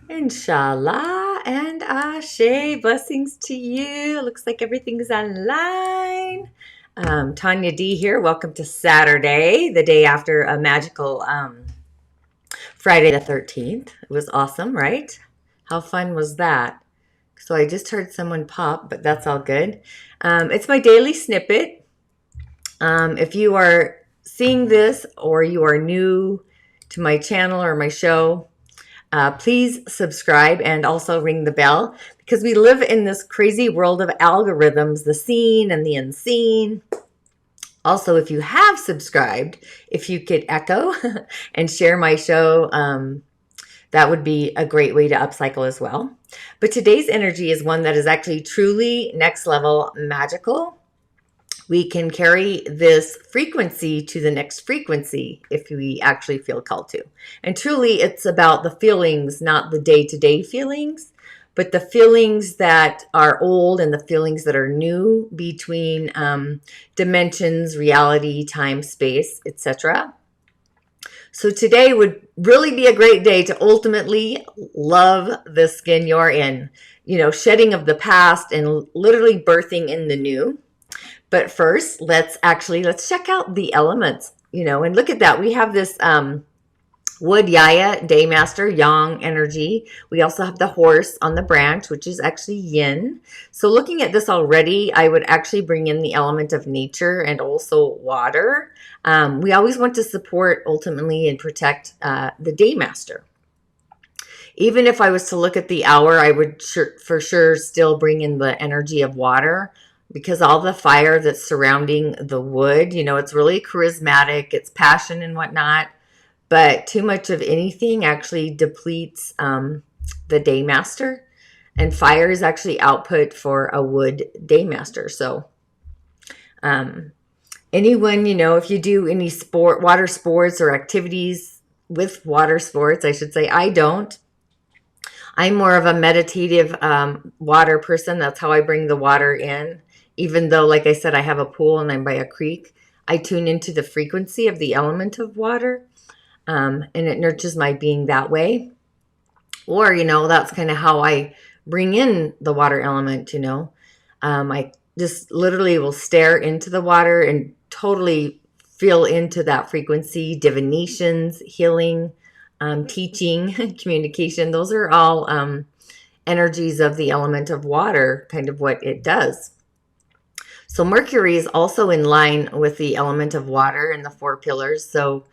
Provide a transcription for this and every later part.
InShalla and Ashe, blessings to you. Looks like everything's online. Tonya D here. Welcome to Saturday, the day after a magical Friday the 13th. It was awesome, right? How fun was that? So I just heard someone pop, but that's all good. It's my daily snippet. If you are seeing this or you are new to my channel or my show, please subscribe and also ring the bell, because we live in this crazy world of algorithms, the seen and the unseen. Also, if you have subscribed, if you could echo and share my show, that would be a great way to upcycle as well. But today's energy is one that is actually truly next level magical. We can carry this frequency to the next frequency if we actually feel called to. And truly, it's about the feelings, not the day-to-day feelings, but the feelings that are old and the feelings that are new between dimensions, reality, time, space, etc. So today would really be a great day to ultimately love the skin you're in. You know, shedding of the past and literally birthing in the new. But first, let's check out the elements, and look at that. We have this wood yaya, daymaster, yang energy. We also have the horse on the branch, which is actually yin. So looking at this already, I would actually bring in the element of nature and also water. We always want to support ultimately and protect the daymaster. Even if I was to look at the hour, I would for sure still bring in the energy of water, because all the fire that's surrounding the wood, it's really charismatic, it's passion and whatnot, but too much of anything actually depletes the daymaster, and fire is actually output for a wood daymaster. So anyone, if you do any water sports or activities with water sports, I should say, I don't. I'm more of a meditative water person. That's how I bring the water in. Even though, like I said, I have a pool and I'm by a creek, I tune into the frequency of the element of water, and it nurtures my being that way. Or, that's kind of how I bring in the water element, I just literally will stare into the water and totally feel into that frequency. Divinations, healing, teaching, communication, those are all energies of the element of water, kind of what it does. So Mercury is also in line with the element of water and the four pillars. So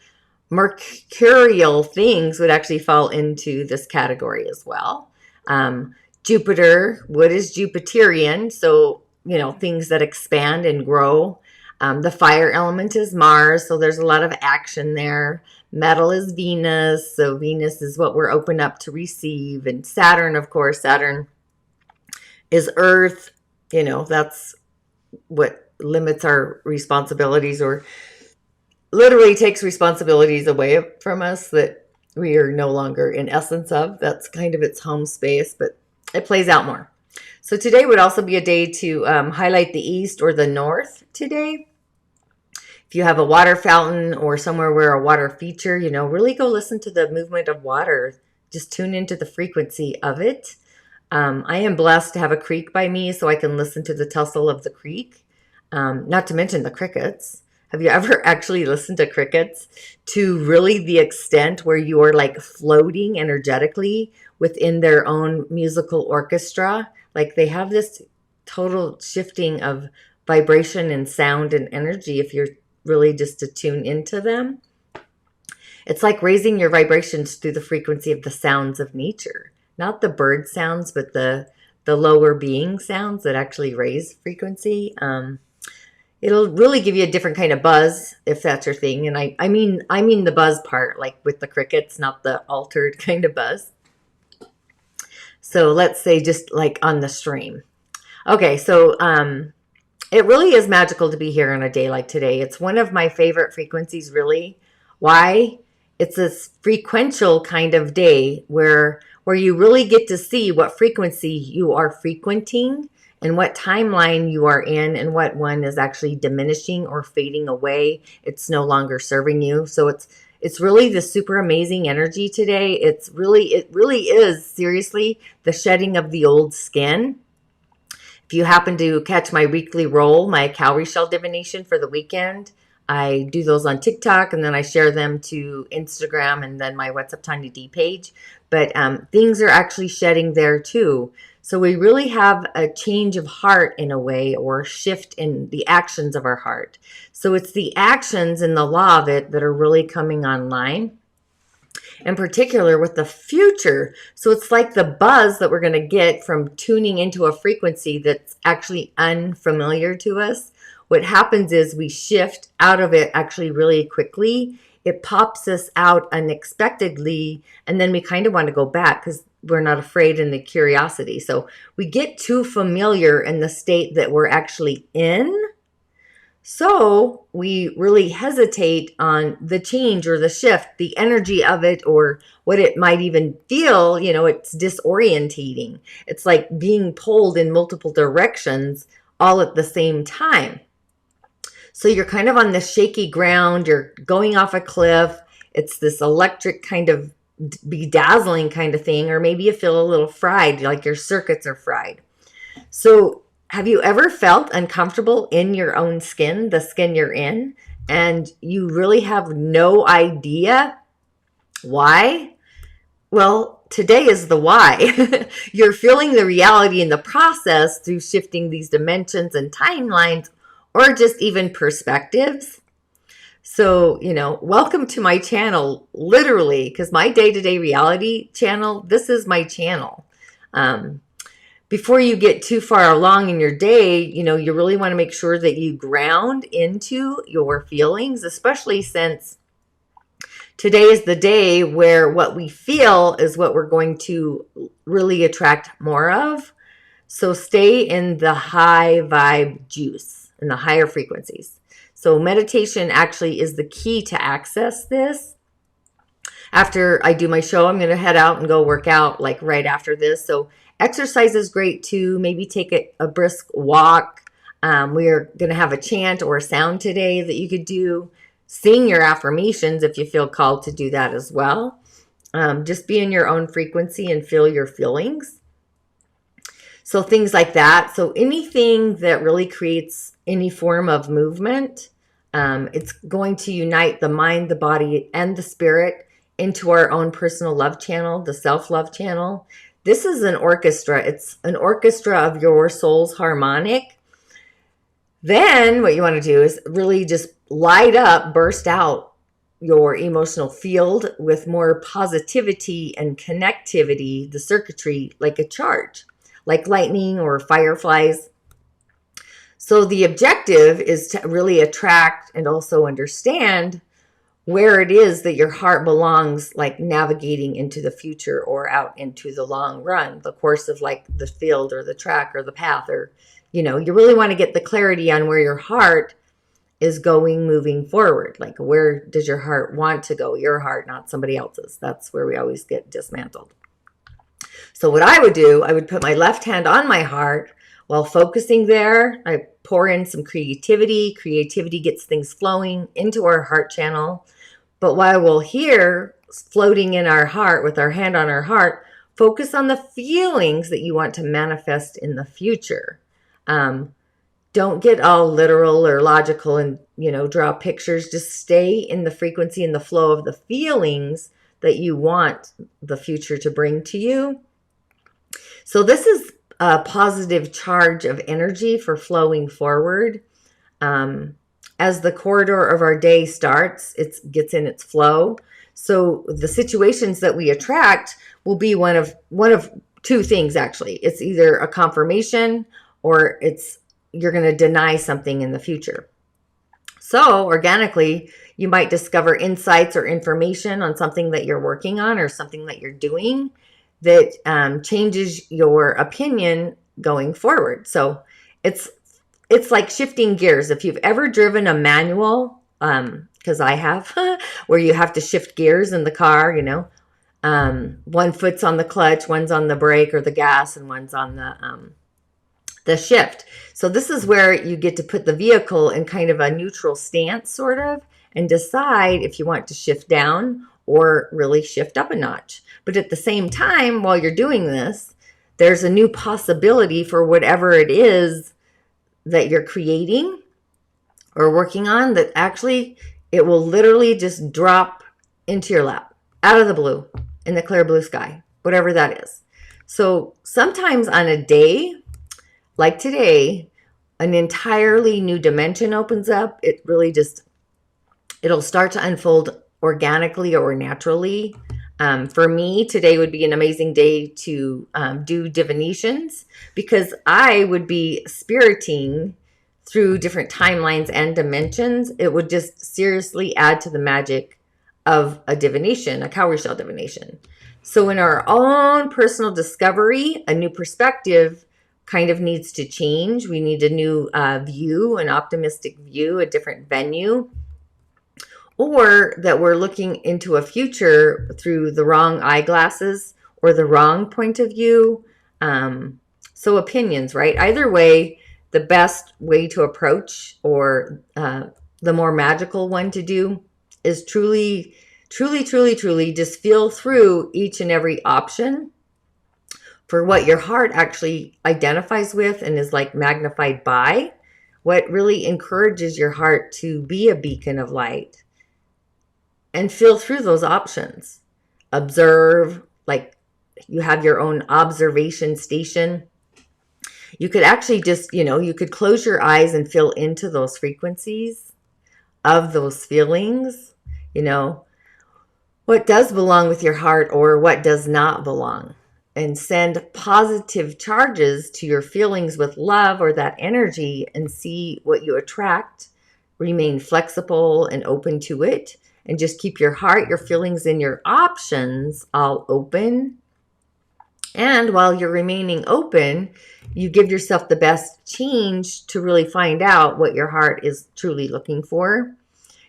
mercurial things would actually fall into this category as well. Jupiter, wood is Jupiterian. So, things that expand and grow. The fire element is Mars. So there's a lot of action there. Metal is Venus. So Venus is what we're open up to receive. And Saturn, of course, Saturn is Earth. That's what limits our responsibilities, or literally takes responsibilities away from us that we are no longer in essence of. That's kind of its home space, but it plays out more. So today would also be a day to highlight the east or the north today. If you have a water fountain or somewhere where a water feature, really go listen to the movement of water. Just tune into the frequency of it. I am blessed to have a creek by me, so I can listen to the tussle of the creek, not to mention the crickets. Have you ever actually listened to crickets to really the extent where you are like floating energetically within their own musical orchestra? Like they have this total shifting of vibration and sound and energy if you're really just to tune into them. It's like raising your vibrations through the frequency of the sounds of nature. Not the bird sounds, but the lower being sounds that actually raise frequency. It'll really give you a different kind of buzz if that's your thing. And I mean the buzz part, like with the crickets, not the altered kind of buzz. So let's say just like on the stream. Okay, so it really is magical to be here on a day like today. It's one of my favorite frequencies, really. Why? It's this frequential kind of day where you really get to see what frequency you are frequenting and what timeline you are in and what one is actually diminishing or fading away. It's no longer serving you. So It's really the super amazing energy today. It really is seriously the shedding of the old skin. If you happen to catch my weekly roll, my cowrie shell divination for the weekend, I do those on TikTok and then I share them to Instagram and then my What's Up Tanya D page. But things are actually shedding there too. So we really have a change of heart in a way, or a shift in the actions of our heart. So it's the actions and the law of it that are really coming online, in particular with the future. So it's like the buzz that we're going to get from tuning into a frequency that's actually unfamiliar to us. What happens is we shift out of it actually really quickly. It pops us out unexpectedly, and then we kind of want to go back because we're not afraid in the curiosity. So we get too familiar in the state that we're actually in. So we really hesitate on the change or the shift, the energy of it, or what it might even feel. It's disorientating. It's like being pulled in multiple directions all at the same time. So you're kind of on this shaky ground. You're going off a cliff. It's this electric kind of bedazzling kind of thing, or maybe you feel a little fried, like your circuits are fried. So have you ever felt uncomfortable in your own skin, the skin you're in, and you really have no idea why? Well, today is the why. You're feeling the reality in the process through shifting these dimensions and timelines, or just even perspectives. So, welcome to my channel, literally, because my day-to-day reality channel, this is my channel. Before you get too far along in your day, you really want to make sure that you ground into your feelings, especially since today is the day where what we feel is what we're going to really attract more of. So stay in the high vibe juice, in the higher frequencies. So meditation actually is the key to access this. After I do my show, I'm going to head out and go work out like right after this. So exercise is great too. Maybe take a brisk walk. We're going to have a chant or a sound today that you could do. Sing your affirmations if you feel called to do that as well. Just be in your own frequency and feel your feelings. So things like that. So anything that really creates any form of movement, it's going to unite the mind, the body, and the spirit into our own personal love channel, the self-love channel. This is an orchestra. It's an orchestra of your soul's harmonic. Then what you want to do is really just light up, burst out your emotional field with more positivity and connectivity, the circuitry, like a charge, like lightning or fireflies. So the objective is to really attract and also understand where it is that your heart belongs, like navigating into the future or out into the long run, the course of like the field or the track or the path, or, you really want to get the clarity on where your heart is going moving forward. Like, where does your heart want to go? Your heart, not somebody else's. That's where we always get dismantled. So what I would do, I would put my left hand on my heart while focusing there. I pour in some creativity. Creativity gets things flowing into our heart channel. But while we're here, floating in our heart with our hand on our heart, focus on the feelings that you want to manifest in the future. Don't get all literal or logical and, draw pictures. Just stay in the frequency and the flow of the feelings that you want the future to bring to you. So this is a positive charge of energy for flowing forward. As the corridor of our day starts, it gets in its flow. So the situations that we attract will be one of two things, actually. It's either a confirmation or you're going to deny something in the future. So organically, you might discover insights or information on something that you're working on or something that you're doing that changes your opinion going forward. So it's like shifting gears. If you've ever driven a manual, because I have, where you have to shift gears in the car, one foot's on the clutch, one's on the brake or the gas, and one's on the shift. So this is where you get to put the vehicle in kind of a neutral stance, sort of, and decide if you want to shift down or really shift up a notch. But at the same time, while you're doing this, there's a new possibility for whatever it is that you're creating or working on, that actually it will literally just drop into your lap out of the blue, in the clear blue sky, whatever that is. So sometimes on a day like today, an entirely new dimension opens up. It really just, it'll start to unfold organically or naturally. For me, today would be an amazing day to do divinations, because I would be spiriting through different timelines and dimensions. It would just seriously add to the magic of a divination, a cowrie shell divination. So in our own personal discovery, a new perspective kind of needs to change. We need a new view, an optimistic view, a different venue, or that we're looking into a future through the wrong eyeglasses or the wrong point of view. So opinions, right? Either way, the best way to approach, or the more magical one to do, is truly just feel through each and every option for what your heart actually identifies with and is like magnified by, what really encourages your heart to be a beacon of light, and feel through those options. Observe, like you have your own observation station. You could actually just, you could close your eyes and feel into those frequencies of those feelings, what does belong with your heart or what does not belong, and send positive charges to your feelings with love or that energy, and see what you attract. Remain flexible and open to it, and just keep your heart, your feelings, and your options all open. And while you're remaining open, you give yourself the best change to really find out what your heart is truly looking for.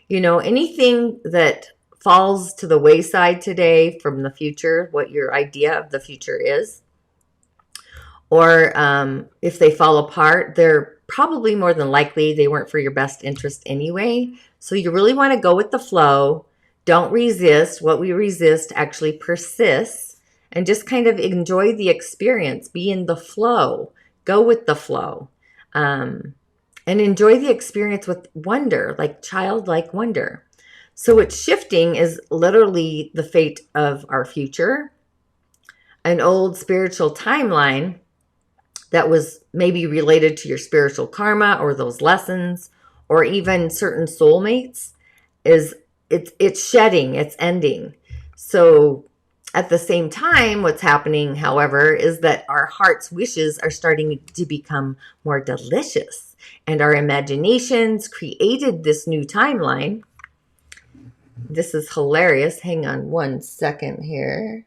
Anything that falls to the wayside today from the future, what your idea of the future is, or if they fall apart, they're probably more than likely they weren't for your best interest anyway. So you really want to go with the flow. Don't resist. What we resist actually persists, and just kind of enjoy the experience. Be in the flow. Go with the flow. And enjoy the experience with wonder, like childlike wonder. So it's shifting is literally the fate of our future. An old spiritual timeline that was maybe related to your spiritual karma or those lessons, or even certain soulmates, it's shedding, it's ending. So at the same time, what's happening, however, is that our heart's wishes are starting to become more delicious, and our imaginations created this new timeline. This is hilarious. Hang on one second here.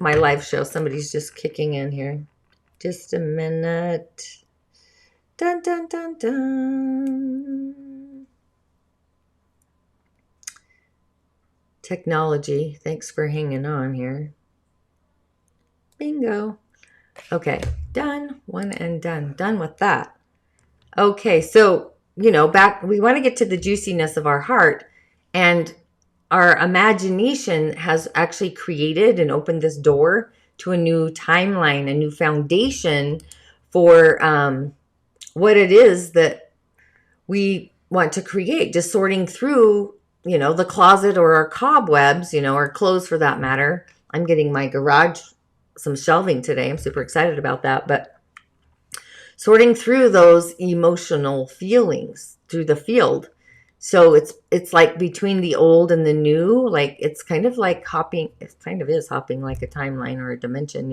My live show, somebody's just kicking in here. Just a minute. Dun, dun, dun, dun. Technology. Thanks for hanging on here. Bingo. Okay. Done. One and done. Done with that. Okay. So, back, we want to get to the juiciness of our heart, and our imagination has actually created and opened this door to a new timeline, a new foundation for what it is that we want to create. Just sorting through, the closet or our cobwebs, or clothes for that matter. I'm getting my garage some shelving today. I'm super excited about that. But sorting through those emotional feelings through the field. So it's like between the old and the new, like it's kind of like hopping. It kind of is hopping like a timeline or a dimension,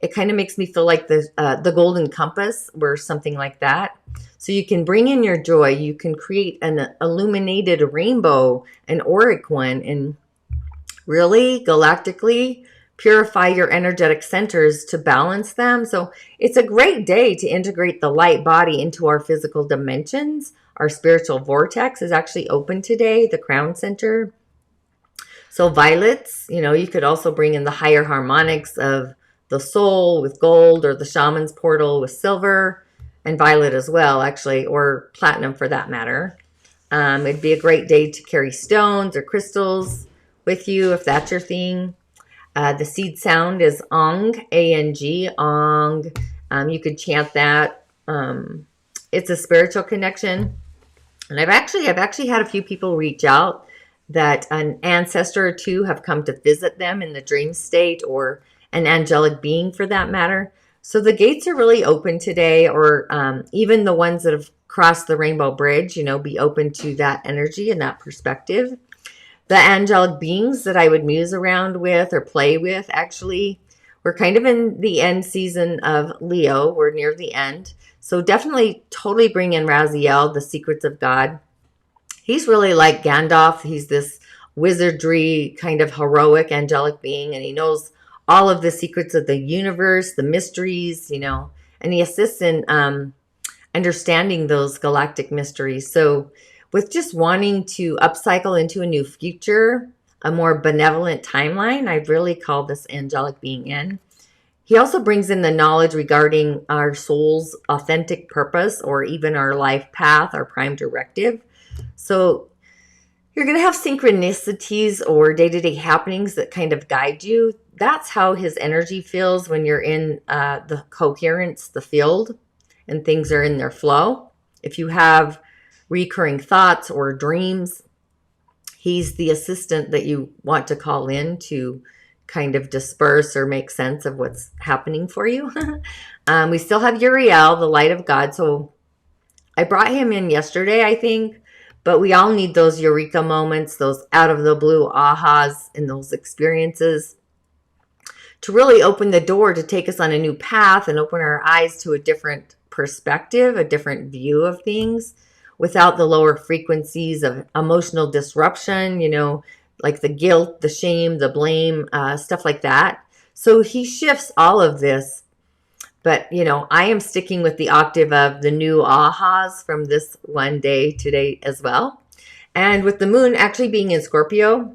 It kind of makes me feel like the golden compass or something like that. So you can bring in your joy. You can create an illuminated rainbow, an auric one, and really galactically purify your energetic centers to balance them. So it's a great day to integrate the light body into our physical dimensions. Our spiritual vortex is actually open today, the crown center. So violets, you could also bring in the higher harmonics of the soul with gold, or the shaman's portal with silver. and violet as well, actually, or platinum for that matter. It'd be a great day to carry stones or crystals with you if that's your thing. The seed sound is Ong, A-N-G, Ong. You could chant that. It's a spiritual connection. And I've actually had a few people reach out that an ancestor or two have come to visit them in the dream state, or an angelic being for that matter. So the gates are really open today, or even the ones that have crossed the rainbow bridge, be open to that energy and that perspective. The angelic beings that I would muse around with or play with, actually, we're kind of in the end season of Leo. We're near the end. So definitely totally bring in Raziel, the secrets of God. He's really like Gandalf. He's this wizardry kind of heroic angelic being, and he knows all of the secrets of the universe, the mysteries, and he assists in understanding those galactic mysteries. So with just wanting to upcycle into a new future, a more benevolent timeline, I'd really call this angelic being in. He also brings in the knowledge regarding our soul's authentic purpose, or even our life path, our prime directive. So you're going to have synchronicities or day-to-day happenings that kind of guide you. That's how his energy feels when you're in the coherence, the field, and things are in their flow. If you have recurring thoughts or dreams, he's the assistant that you want to call in to kind of disperse or make sense of what's happening for you. We still have Uriel, the light of God. So I brought him in yesterday, I think, but we all need those eureka moments, those out of the blue ahas and those experiences to really open the door to take us on a new path and open our eyes to a different perspective, a different view of things without the lower frequencies of emotional disruption, like the guilt, the shame, the blame, stuff like that. So he shifts all of this. But, I am sticking with the octave of the new ahas from this one day today as well. And with the moon actually being in Scorpio,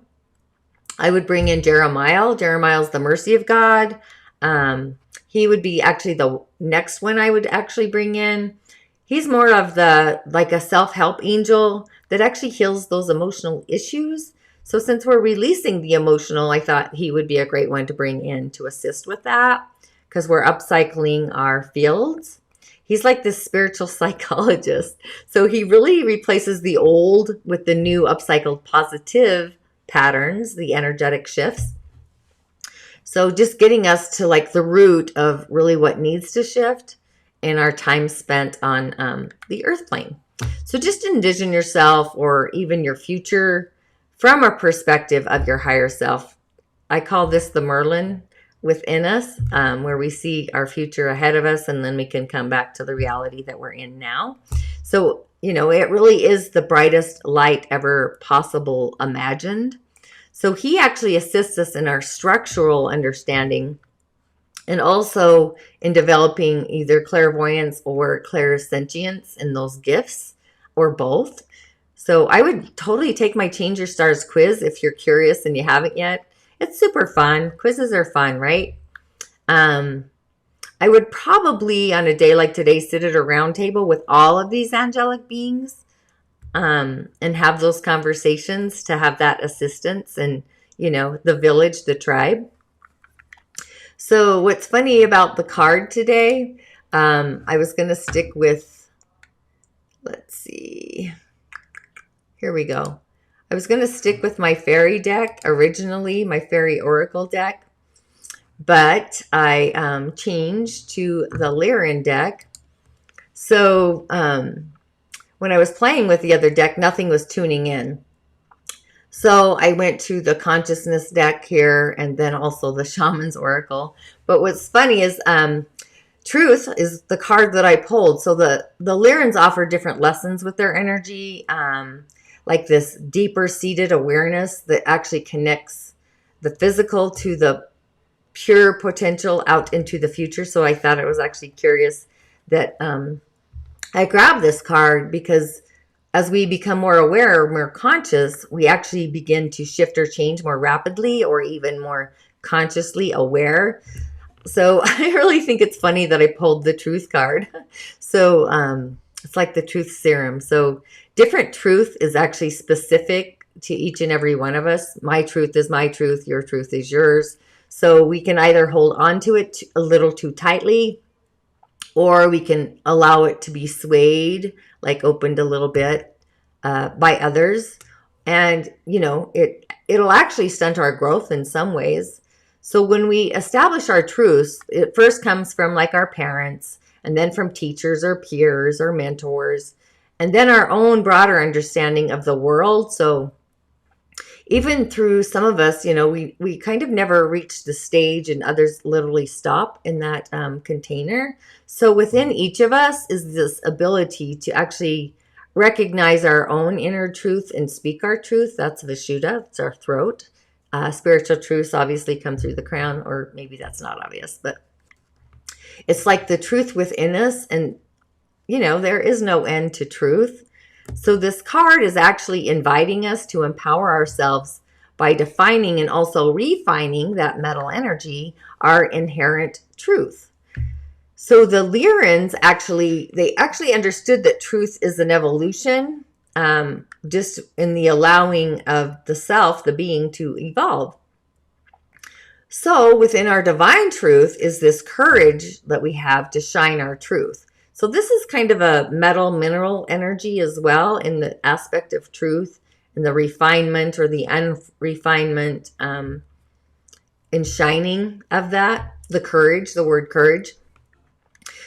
I would bring in Jeremial. Jeremial's the mercy of God. He would be actually the next one I would actually bring in. He's more of like a self-help angel that actually heals those emotional issues. So since we're releasing the emotional, I thought he would be a great one to bring in to assist with that, because we're upcycling our fields. He's like this spiritual psychologist. So he really replaces the old with the new upcycled positive patterns, the energetic shifts. So just getting us to like the root of really what needs to shift in our time spent on the earth plane. So just envision yourself or even your future from a perspective of your higher self. I call this the Merlin within us, where we see our future ahead of us, and then we can come back to the reality that we're in now. So, it really is the brightest light ever possible imagined. So he actually assists us in our structural understanding, and also in developing either clairvoyance or clairsentience in those gifts, or both. So I would totally take my Change Your Stars quiz if you're curious and you haven't yet. It's super fun. Quizzes are fun, right? I would probably, on a day like today, sit at a round table with all of these angelic beings and have those conversations to have that assistance and, the village, the tribe. So what's funny about the card today, I was going to stick with, let's see. Here we go. I was going to stick with my fairy deck originally, my fairy oracle deck, but I changed to the Lyran deck. So when I was playing with the other deck, nothing was tuning in. So I went to the consciousness deck here and then also the shaman's oracle. But what's funny is truth is the card that I pulled. So the Lyrans offer different lessons with their energy. Like this deeper seated awareness that actually connects the physical to the pure potential out into the future. So I thought it was actually curious that I grabbed this card, because as we become more aware, more conscious, we actually begin to shift or change more rapidly, or even more consciously aware. So I really think it's funny that I pulled the truth card. So it's like the truth serum. So different truth is actually specific to each and every one of us. My truth is my truth. Your truth is yours. So we can either hold on to it a little too tightly, or we can allow it to be swayed, like opened a little bit by others. And, it'll actually stunt our growth in some ways. So when we establish our truths, it first comes from like our parents, and then from teachers or peers or mentors, and then our own broader understanding of the world. So even through some of us, we kind of never reach the stage, and others literally stop in that container. So within each of us is this ability to actually recognize our own inner truth and speak our truth. That's Vishuddha, it's our throat. Spiritual truths obviously come through the crown, or maybe that's not obvious, but it's like the truth within us. And, there is no end to truth. So this card is actually inviting us to empower ourselves by defining and also refining that metal energy, our inherent truth. So the Lyrans actually understood that truth is an evolution, just in the allowing of the self, the being, to evolve. So within our divine truth is this courage that we have to shine our truth. So this is kind of a metal mineral energy as well, in the aspect of truth and the refinement or the unrefinement and shining of that, the courage, the word courage.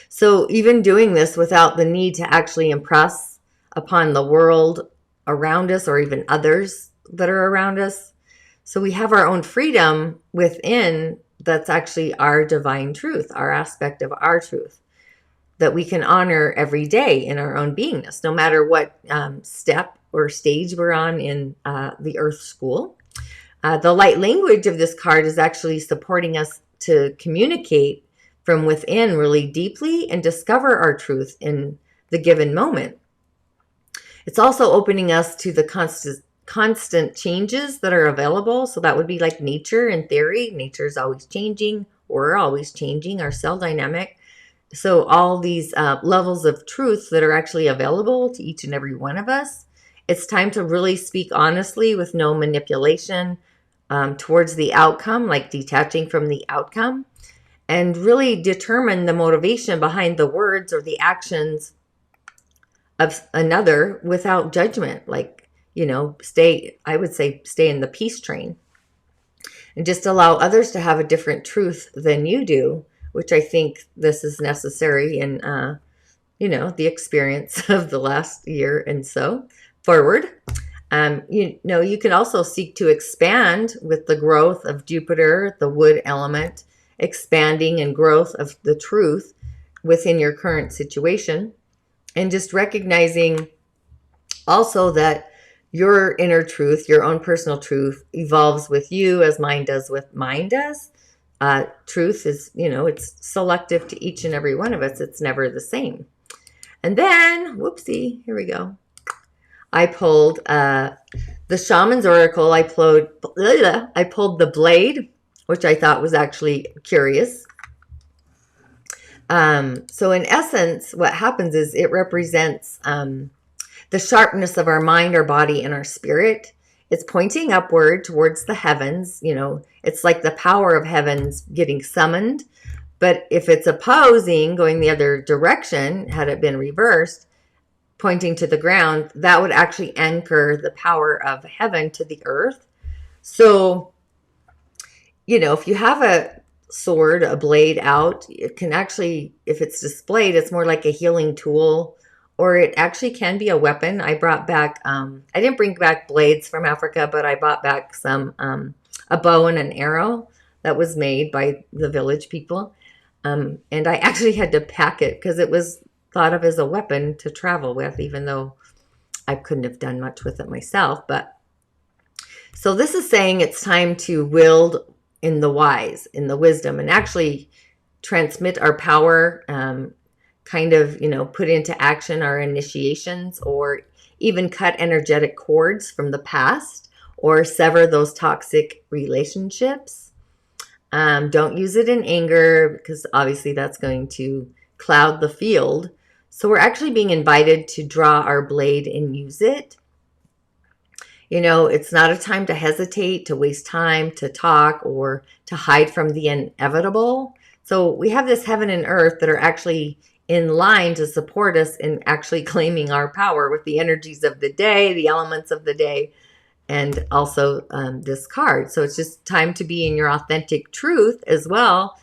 So even doing this without the need to actually impress upon the world around us or even others that are around us. So we have our own freedom within, that's actually our divine truth, our aspect of our truth, that we can honor every day in our own beingness, no matter what step or stage we're on in the earth school. The light language of this card is actually supporting us to communicate from within really deeply and discover our truth in the given moment. It's also opening us to the constant changes that are available. So that would be like nature in theory. Nature is always changing. We're always changing, our cell dynamic. So all these levels of truth that are actually available to each and every one of us, it's time to really speak honestly with no manipulation towards the outcome, like detaching from the outcome, and really determine the motivation behind the words or the actions of another without judgment. Like, stay in the peace train and just allow others to have a different truth than you do, which I think this is necessary in, the experience of the last year and so forward. You can also seek to expand with the growth of Jupiter, the wood element, expanding and growth of the truth within your current situation, and just recognizing also that your inner truth, your own personal truth, evolves with you as mine does with mine does. Truth is, it's selective to each and every one of us. It's never the same. And then, whoopsie, here we go. I pulled the Shaman's Oracle. I pulled the Blade, which I thought was actually curious. So in essence, what happens is it represents the sharpness of our mind, our body, and our spirit. It's pointing upward towards the heavens. It's like the power of heavens getting summoned. But if it's opposing, going the other direction, had it been reversed, pointing to the ground, that would actually anchor the power of heaven to the earth. So, if you have a sword, a blade out, it can actually, if it's displayed, it's more like a healing tool, or it actually can be a weapon. I brought back, I didn't bring back blades from Africa, but I brought back a bow and an arrow that was made by the village people. And I actually had to pack it because it was thought of as a weapon to travel with, even though I couldn't have done much with it myself. But so this is saying it's time to wield in the wise, in the wisdom, and actually transmit our power, put into action our initiations, or even cut energetic cords from the past, or sever those toxic relationships. Don't use it in anger because obviously that's going to cloud the field. So we're actually being invited to draw our blade and use it. It's not a time to hesitate, to waste time, to talk, or to hide from the inevitable. So we have this heaven and earth that are actually in line to support us in actually claiming our power with the energies of the day, the elements of the day, and also this card. So it's just time to be in your authentic truth as well,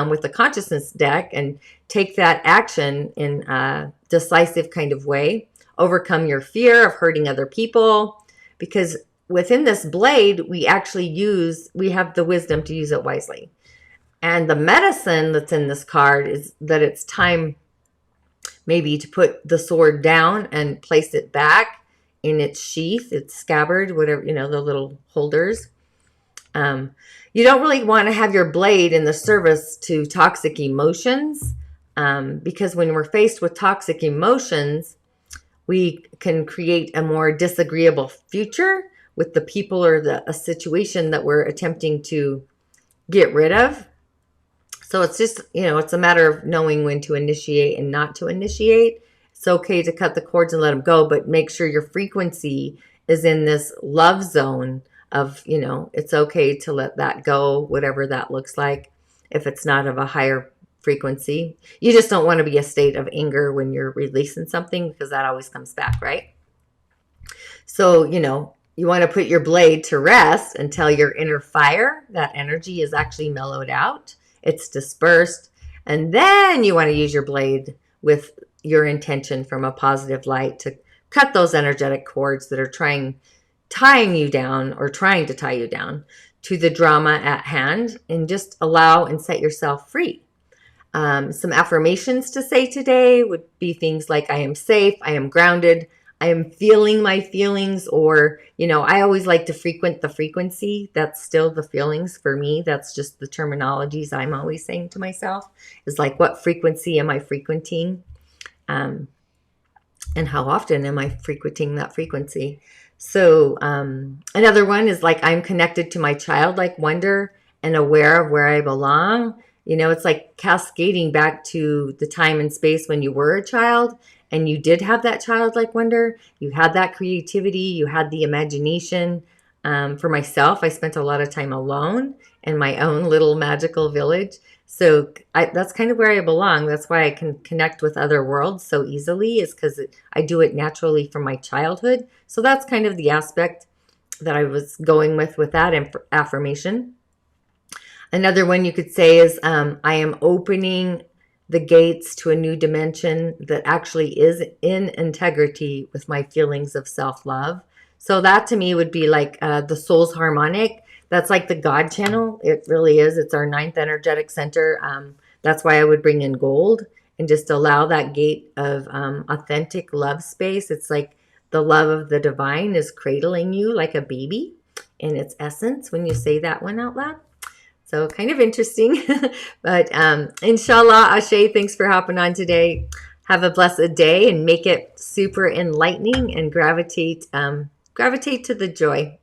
with the consciousness deck, and take that action in a decisive kind of way. Overcome your fear of hurting other people, because within this blade, we have the wisdom to use it wisely. And the medicine that's in this card is that it's time maybe to put the sword down and place it back in its sheath, its scabbard, whatever, the little holders. You don't really want to have your blade in the service to toxic emotions, because when we're faced with toxic emotions, we can create a more disagreeable future with the people or a situation that we're attempting to get rid of. So it's just, it's a matter of knowing when to initiate and not to initiate. It's okay to cut the cords and let them go, but make sure your frequency is in this love zone of, it's okay to let that go, whatever that looks like, if it's not of a higher frequency. You just don't want to be a state of anger when you're releasing something, because that always comes back, right? So, you want to put your blade to rest until your inner fire, that energy, is actually mellowed out. It's dispersed. And then you want to use your blade with your intention from a positive light to cut those energetic cords that are tying you down or trying to tie you down to the drama at hand, and just allow and set yourself free. Some affirmations to say today would be things like, I am safe, I am grounded, I am feeling my feelings, or, I always like to frequent the frequency. That's still the feelings for me. That's just the terminologies I'm always saying to myself, is like, what frequency am I frequenting? And how often am I frequenting that frequency? So another one is like, I'm connected to my childlike wonder and aware of where I belong. It's like cascading back to the time and space when you were a child and you did have that childlike wonder. You had that creativity. You had the imagination. For myself, I spent a lot of time alone in my own little magical village. So that's kind of where I belong. That's why I can connect with other worlds so easily, is because I do it naturally from my childhood. So that's kind of the aspect that I was going with that affirmation. Another one you could say is, I am opening the gates to a new dimension that actually is in integrity with my feelings of self-love. So that to me would be like the soul's harmonic. That's like the God channel. It really is. It's our 9th energetic center. That's why I would bring in gold and just allow that gate of authentic love space. It's like the love of the divine is cradling you like a baby in its essence when you say that one out loud. So kind of interesting. But InShalla, Ashe, thanks for hopping on today. Have a blessed day and make it super enlightening, and gravitate to the joy.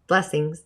Blessings.